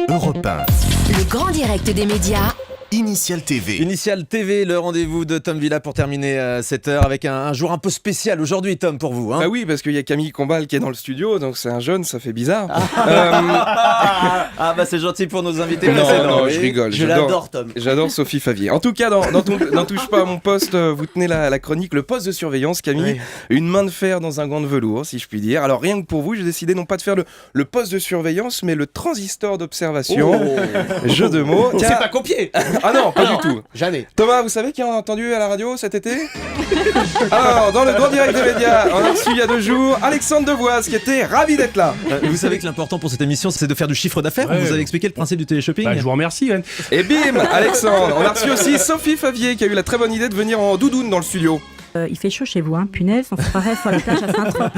Europe 1. Le grand direct des médias. Initial TV. Initial TV, le rendez-vous de Tom Villa pour terminer cette heure avec un jour un peu spécial aujourd'hui, Tom, pour vous. Bah oui, parce qu'il y a Camille Combal qui est dans le studio, donc c'est un jeune, ça fait bizarre. Ah bah c'est gentil pour nos invités précédents. Non, oui. je rigole. Je l'adore, Tom. J'adore Sophie Favier. En tout cas, dans Touche pas à mon poste, vous tenez la chronique, le poste de surveillance, Camille. Oui. Une main de fer dans un gant de velours, si je puis dire. Alors rien que pour vous, j'ai décidé non pas de faire le poste de surveillance, mais le transistor d'observation. Oh. Jeu de mots. Tiens. C'est pas copié. Ah non, pas du tout. Jamais. Thomas, vous savez qui a entendu à la radio cet été? Alors, dans le grand direct des médias, on a reçu il y a 2 jours Alexandre Devoise qui était ravi d'être là. Vous savez que l'important pour cette émission, c'est de faire du chiffre d'affaires. Ouais. Vous avez expliqué le principe du téléshopping. Je vous remercie. Yann. Et bim, Alexandre. On a reçu aussi Sophie Favier qui a eu la très bonne idée de venir en doudoune dans le studio. Il fait chaud chez vous, hein. Punaise, on se croirait sur la plage à Saint-Trope.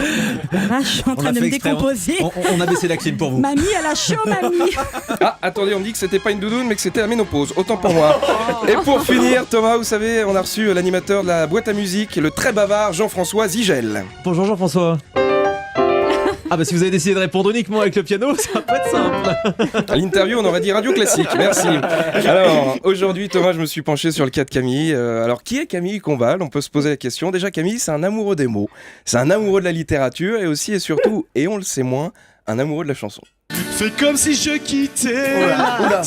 Là, je suis en train de me décomposer. On a baissé la clim pour vous. Mamie, elle a chaud, mamie. Ah, attendez, on me dit que c'était pas une doudoune, mais que c'était la ménopause. Autant pour moi. Et pour finir, Thomas, vous savez, on a reçu l'animateur de la boîte à musique, le très bavard Jean-François Zigel. Bonjour Jean-François. Ah bah si vous avez décidé de répondre uniquement avec le piano, ça va pas être simple. À l'interview, on aurait dit radio classique. Merci. Alors, aujourd'hui, Thomas, je me suis penché sur le cas de Camille. Alors, qui est Camille Combal? On peut se poser la question. Déjà, Camille, c'est un amoureux des mots. C'est un amoureux de la littérature et aussi et surtout, et on le sait moins, un amoureux de la chanson. Fais comme si je quittais Oula.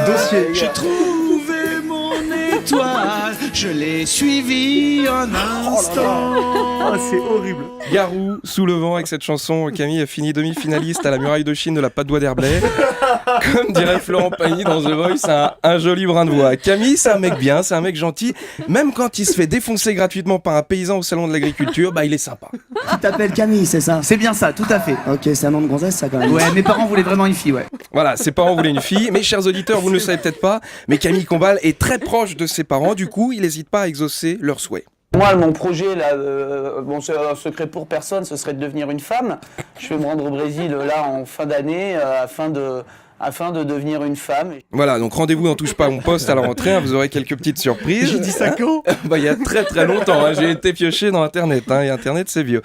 Dossier. J'ai trouvé mon étoile, je l'ai suivi un instant. C'est horrible. Garou, sous le vent avec cette chanson, Camille a fini demi-finaliste à la muraille de Chine de la Patte d'Oie d'Herblay. Comme dirait Florent Pagny dans The Voice, un joli brin de voix. Camille, c'est un mec bien, c'est un mec gentil. Même quand il se fait défoncer gratuitement par un paysan au salon de l'agriculture, bah il est sympa. Tu t'appelles Camille, c'est ça? C'est bien ça, tout à fait. Ok, c'est un nom de gonzesse ça quand même. Ouais, mes parents voulaient vraiment une fille, ouais. Voilà, ses parents voulaient une fille, mais chers auditeurs, vous ne le savez peut-être pas, mais Camille Combal est très proche de ses parents, du coup, il n'hésite pas à exaucer leurs souhaits. Moi, mon projet, là, bon, c'est un secret pour personne, ce serait de devenir une femme. Je vais me rendre au Brésil, là, en fin d'année, afin de devenir une femme. Voilà, donc rendez-vous dans Touche pas à mon poste à la rentrée, hein, vous aurez quelques petites surprises. J'ai dit ça quand? Bah, il y a très très longtemps, hein, j'ai été pioché dans Internet, hein, et Internet c'est vieux.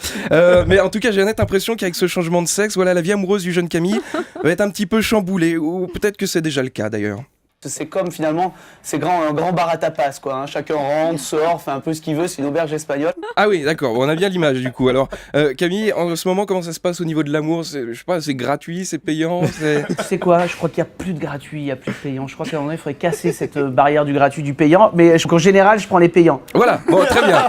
Mais en tout cas, j'ai la nette impression qu'avec ce changement de sexe, voilà, la vie amoureuse du jeune Camille va être un petit peu chamboulée, ou peut-être que c'est déjà le cas d'ailleurs. C'est comme, finalement, un grand bar à tapas, quoi. Hein. Chacun rentre, sort, fait un peu ce qu'il veut, c'est une auberge espagnole. Ah oui, d'accord, on a bien l'image du coup. Alors, Camille, en ce moment, comment ça se passe au niveau de l'amour? Je sais pas, c'est gratuit, c'est payant, c'est... Tu sais quoi, je crois qu'il n'y a plus de gratuit, il n'y a plus de payant. Je crois qu'à un moment, il faudrait casser cette barrière du gratuit, du payant. Mais en général, je prends les payants. Voilà, bon, très bien.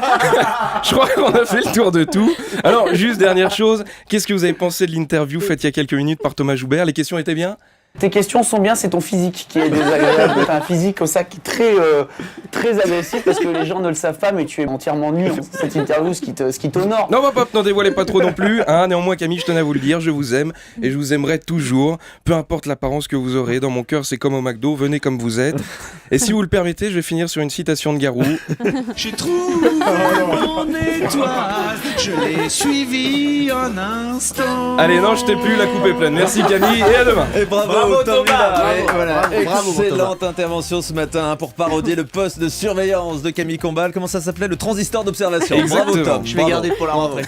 Je crois qu'on a fait le tour de tout. Alors, juste dernière chose, qu'est-ce que vous avez pensé de l'interview faite il y a quelques minutes par Thomas Joubert? Les questions étaient bien? Tes questions sont bien, c'est ton physique qui est désagréable. T'as un physique comme ça qui est très agressif parce que les gens ne le savent pas, mais tu es entièrement nu. Cette interview, ce qui t'honore. Non, hop, n'en dévoilez pas trop non plus. Hein. Néanmoins, Camille, je tenais à vous le dire, je vous aime et je vous aimerai toujours. Peu importe l'apparence que vous aurez, dans mon cœur, c'est comme au McDo, venez comme vous êtes. Et si vous le permettez, je vais finir sur une citation de Garou. J'ai trouvé mon étoile, je l'ai suivi un instant. Allez, non, je t'ai plus, la coupe est pleine. Merci Camille et à demain. Et bravo Tom Villa. Voilà. Bravo, Excellente intervention ce matin pour parodier le poste de surveillance de Camille Combal. Comment ça s'appelait? Le transistor d'observation. Exactement. Bravo Tom. Je vais garder pour la rentrée.